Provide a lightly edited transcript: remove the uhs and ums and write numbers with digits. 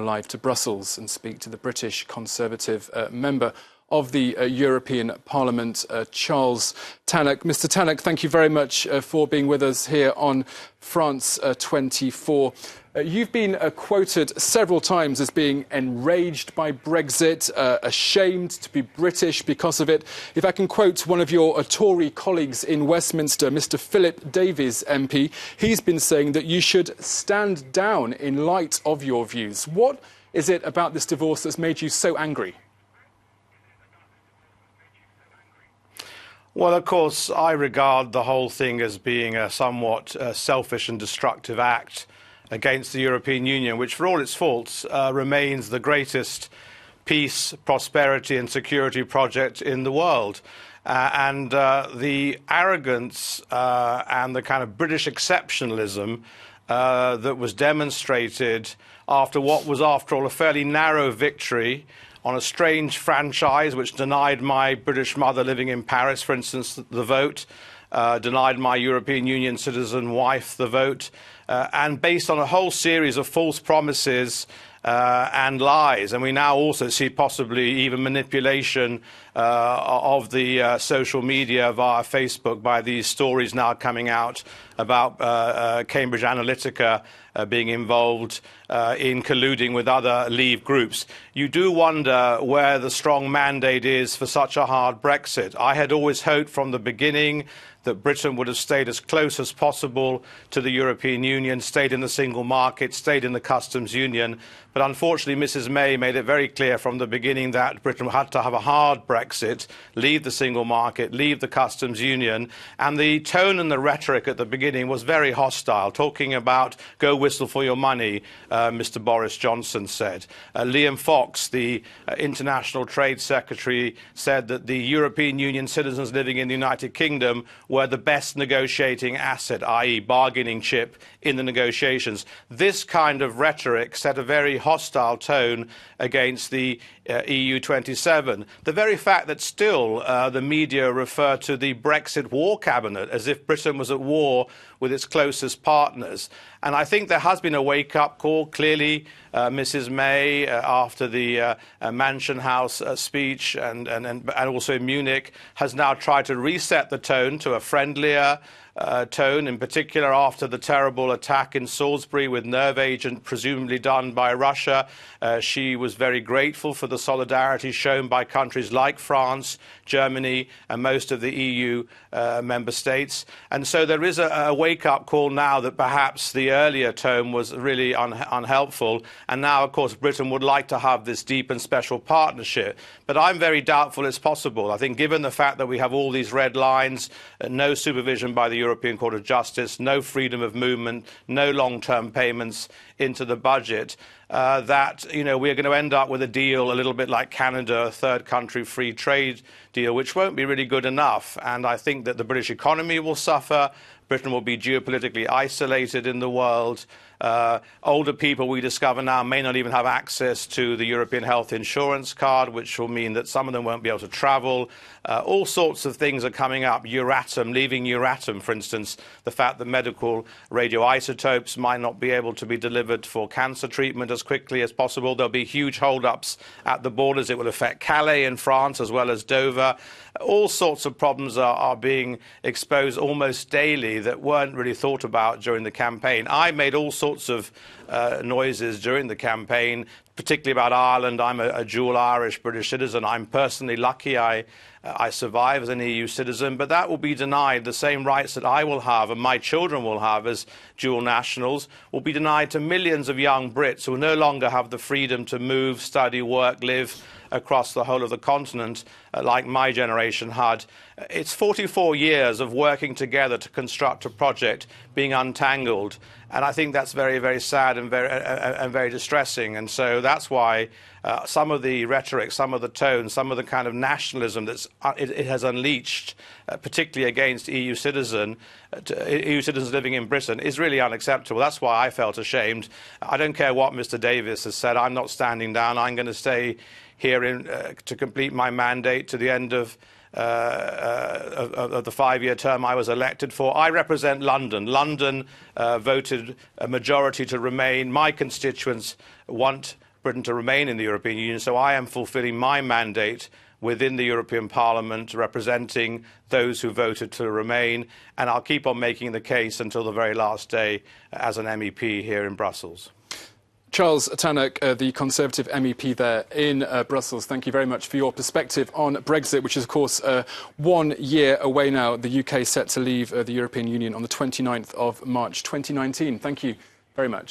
Live to Brussels and speak to the British Conservative member of the European Parliament, Charles Tannock. Mr. Tannock, thank you very much for being with us here on France 24. You've been quoted several times as being enraged by Brexit, ashamed to be British because of it. If I can quote one of your Tory colleagues in Westminster, Mr. Philip Davies MP, he's been saying that you should stand down in light of your views. What is it about this divorce that's made you so angry? Well, of course, I regard the whole thing as being a somewhat selfish and destructive act against the European Union, which, for all its faults, remains the greatest peace, prosperity and security project in the world. And the arrogance and the kind of British exceptionalism that was demonstrated after what was, after all, a fairly narrow victory on a strange franchise which denied my British mother living in Paris, for instance, the vote, denied my European Union citizen wife the vote, and based on a whole series of false promises and lies. And we now also see possibly even manipulation of the social media via Facebook by these stories now coming out about Cambridge Analytica being involved in colluding with other Leave groups. You do wonder where the strong mandate is for such a hard Brexit. I had always hoped from the beginning that Britain would have stayed as close as possible to the European Union, stayed in the single market, stayed in the customs union. But unfortunately, Mrs May made it very clear from the beginning that Britain had to have a hard Brexit, leave the single market, leave the customs union. And the tone and the rhetoric at the beginning was very hostile, talking about go whistle for your money, Mr Boris Johnson said. Liam Fox, the International Trade Secretary, said that the European Union citizens living in the United Kingdom were the best negotiating asset, i.e. bargaining chip in the negotiations. This kind of rhetoric set a very hostile tone against the EU27. The very fact that still the media refer to the Brexit war cabinet as if Britain was at war with its closest partners. And I think there has been a wake-up call. Clearly, Mrs May, after the Mansion House speech and also in Munich, has now tried to reset the tone to a friendlier tone, in particular after the terrible attack in Salisbury with nerve agent presumably done by Russia. She was very grateful for the solidarity shown by countries like France, Germany and most of the EU member states. And so there is a wake-up call now that perhaps the earlier tone was really unhelpful. And now, of course, Britain would like to have this deep and special partnership. But I'm very doubtful it's possible. I think given the fact that we have all these red lines, no supervision by the European Court of Justice, no freedom of movement, no long-term payments into the budget, that we're going to end up with a deal a little bit like Canada, a third country free trade deal, which won't be really good enough. And I think that the British economy will suffer. Britain will be geopolitically isolated in the world. Older people, we discover now, may not even have access to the European health insurance card, which will mean that some of them won't be able to travel. All sorts of things are coming up. Euratom, leaving Euratom, for instance, the fact that medical radioisotopes might not be able to be delivered for cancer treatment as quickly as possible. There'll be huge hold-ups at the borders. It will affect Calais in France as well as Dover. All sorts of problems are being exposed almost daily that weren't really thought about during the campaign. I made all sorts of noises during the campaign, particularly about Ireland. I'm a dual Irish-British citizen. I'm personally lucky I survive as an EU citizen, but that will be denied. The same rights that I will have and my children will have as dual nationals will be denied to millions of young Brits who will no longer have the freedom to move, study, work, live across the whole of the continent like my generation had. It's 44 years of working together to construct a project being untangled. And I think that's very, very sad and very distressing. And so that's why some of the rhetoric, some of the tone, some of the kind of nationalism that it has unleashed, particularly against EU citizens living in Britain, is really unacceptable. That's why I felt ashamed. I don't care what Mr Davies has said. I'm not standing down. I'm going to stay here to complete my mandate to the end of the 5-year term I was elected for. I represent London. London voted a majority to remain. My constituents want Britain to remain in the European Union. So I am fulfilling my mandate within the European Parliament, representing those who voted to remain, and I'll keep on making the case until the very last day as an MEP here in Brussels. Charles Tannock, the Conservative MEP there in Brussels, thank you very much for your perspective on Brexit, which is, of course, 1 year away now. The UK set to leave the European Union on the 29th of March 2019. Thank you very much.